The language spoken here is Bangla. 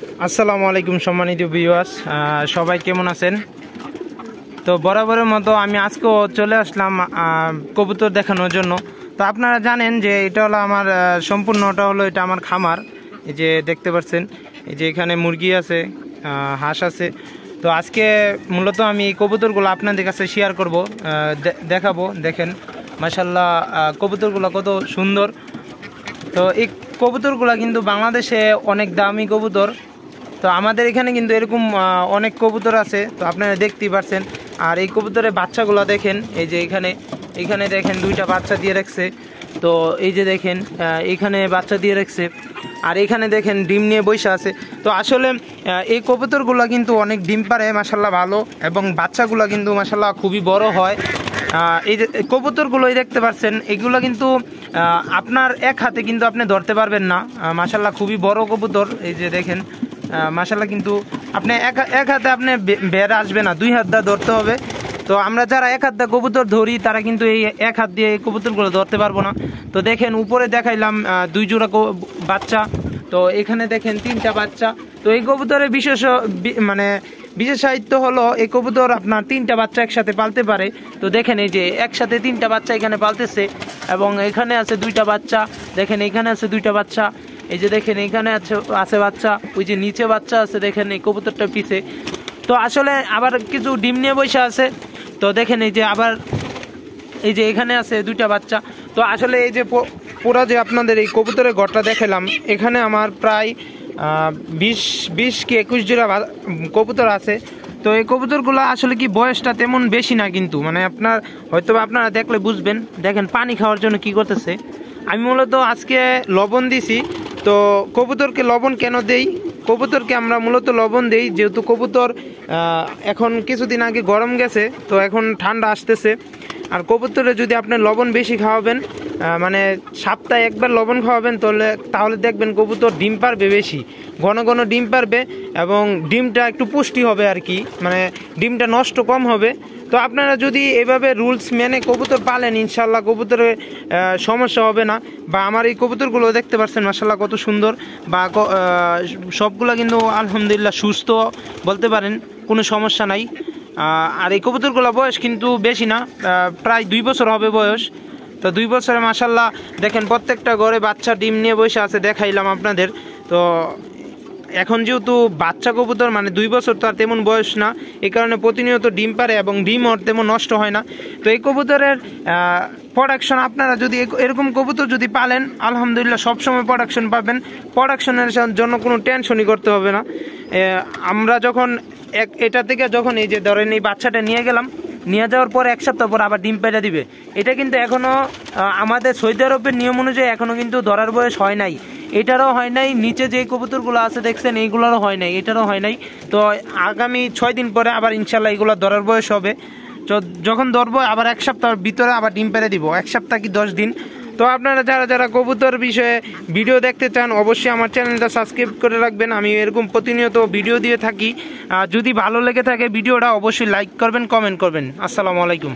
আসসালামু আলাইকুম সম্মানিত ভিউয়ার্স, সবাই কেমন আছেন? তো বরাবরের মতো আমি আজকেও চলে আসলাম কবুতর দেখানোর জন্য। তো আপনারা জানেন যে এটা হলো আমার সম্পূর্ণটা হলো এটা আমার খামার। এই যে দেখতে পাচ্ছেন, এই যে এখানে মুরগি আছে, হাঁস আছে। তো আজকে মূলত আমি এই কবুতরগুলো আপনাদের কাছে শেয়ার করব, দেখাবো। দেখেন মাশাআল্লাহ কবুতরগুলো কত সুন্দর। তো এই কবুতরগুলো কিন্তু বাংলাদেশে অনেক দামি কবুতর। তো আমাদের এখানে কিন্তু এরকম অনেক কবুতর আছে, তো আপনারা দেখতেই পাচ্ছেন। আর এই কবুতরের বাচ্চাগুলো দেখেন, এই যে এখানে দেখেন দুইটা বাচ্চা দিয়ে রাখছে। তো এই যে দেখেন এখানে বাচ্চা দিয়ে রাখছে, আর এখানে দেখেন ডিম নিয়ে বসে আছে। তো আসলে এই কবুতরগুলো কিন্তু অনেক ডিম পারে মাশাআল্লাহ ভালো, এবং বাচ্চাগুলো কিন্তু মাশাআল্লাহ খুবই বড় হয়। এই যে কবুতরগুলোই দেখতে পাচ্ছেন, এগুলো কিন্তু আপনার এক হাতে কিন্তু আপনি ধরতে পারবেন না। মাশাআল্লাহ খুবই বড় কবুতর। এই যে দেখেন মাশাআল্লাহ, কিন্তু আপনি এক হাতে আপনি বের আসবে না, দুই হাত দিয়ে ধরতে হবে। তো আমরা যারা এক হাত দিয়ে কবুতর ধরি তারা কিন্তু এই এক হাত দিয়ে এই কবুতরগুলো ধরতে পারবো না। তো দেখেন উপরে দেখাইলাম দুই জোড়া বাচ্চা, তো এখানে দেখেন তিনটা বাচ্চা। তো এই কবুতরের বিশেষায়িত্ব হলো এই কবুতর আপনার তিনটা বাচ্চা একসাথে পালতে পারে। তো দেখেন এই যে একসাথে তিনটা বাচ্চা এখানে পালতেছে, এবং এখানে আছে দুইটা বাচ্চা। দেখেন এখানে আছে দুইটা বাচ্চা, এই যে দেখেন এখানে আছে বাচ্চা, ওই যে নিচে বাচ্চা আছে দেখেন এই কবুতরটা পিছে। তো আসলে আবার কিছু ডিম নিয়ে বসে আছে। তো দেখেন এই যে আবার এই যে এখানে আছে দুইটা বাচ্চা। তো আসলে এই যে পুরো যে আপনাদের এই কবুতরের ঘরটা দেখালাম, এখানে আমার প্রায় 20 কি 21 জোড়া কবুতর আছে। তো এই কবুতরগুলো আসলে কি বয়সটা তেমন বেশি না, কিন্তু আপনার হয়তো আপনারা দেখলে বুঝবেন। দেখেন পানি খাওয়ার জন্য কি করতেছে। আমি মূলত আজকে লবণ দিছি। তো কবুতরকে লবণ কেন দেই? কবুতরকে আমরা মূলত লবণ দেই যেহেতু কবুতর এখন কিছুদিন আগে গরম গেছে, তো এখন ঠান্ডা আসতেছে। আর কবুতরে যদি আপনি লবণ বেশি খাওয়াবেন, সপ্তাহে একবার লবণ খাওয়াবেন, তাহলে দেখবেন কবুতর ডিম পারবে বেশি, ঘন ঘন ডিম পারবে, এবং ডিমটা একটু পুষ্টি হবে আর কি, ডিমটা নষ্ট কম হবে। তো আপনারা যদি এভাবে রুলস মেনে কবুতর পালেন, ইনশাল্লাহ কবুতরের সমস্যা হবে না। বা আমার এই কবুতরগুলো দেখতে পাচ্ছেন মাশাআল্লাহ কত সুন্দর, বা সবগুলো কিন্তু আলহামদুলিল্লাহ সুস্থ বলতে পারেন, কোনো সমস্যা নাই। আর এই কবুতরগুলো বয়স কিন্তু বেশি না, প্রায় 2 বছর হবে বয়স। তো 2 বছরে মাশাআল্লাহ দেখেন প্রত্যেকটা ঘরে বাচ্চা ডিম নিয়ে বসে আছে, দেখাইলাম আপনাদের। তো এখন যেহেতু বাচ্চা কবুতর 2 বছর তো আর তেমন বয়স না, এই কারণে প্রতিনিয়ত ডিম পারে এবং ডিম ওর তেমন নষ্ট হয় না। তো এই কবুতরের প্রোডাকশন, আপনারা যদি এরকম কবুতর যদি পালেন, আলহামদুলিল্লাহ সবসময় প্রোডাকশন পাবেন। প্রোডাকশনের জন্য কোনো টেনশনই করতে হবে না। আমরা যখন এটা থেকে যখন এই যে ধরেন এই বাচ্চাটা নিয়ে গেলাম, নিয়ে যাওয়ার পর 1 সপ্তাহ পর আবার ডিম পেড়ে দিবে। এটা কিন্তু এখনও আমাদের সৌদি আরবের নিয়ম অনুযায়ী এখনও কিন্তু ধরার বয়স হয় নাই, এটারও হয় নাই। নিচে যে কবুতরগুলো আছে দেখছেন এইগুলোরও হয় নাই, এটারও হয় নাই। তো আগামী 6 দিন পরে আবার ইনশাল্লাহ এগুলো ধরার বয়স হবে। তো যখন ধরবো আবার 1 সপ্তাহের ভিতরে আবার ডিম পেড়ে দিব, 1 সপ্তাহ কি 10 দিন। তো আপনারা যারা কবুতর বিষয়ে ভিডিও দেখতে চান, অবশ্যই আমার চ্যানেলটা সাবস্ক্রাইব করে রাখবেন। আমি এরকম প্রতিনিয়ত ভিডিও দিয়ে থাকি। যদি ভালো লেগে থাকে ভিডিওটা, অবশ্যই লাইক করবেন, কমেন্ট করবেন। আসসালামু আলাইকুম।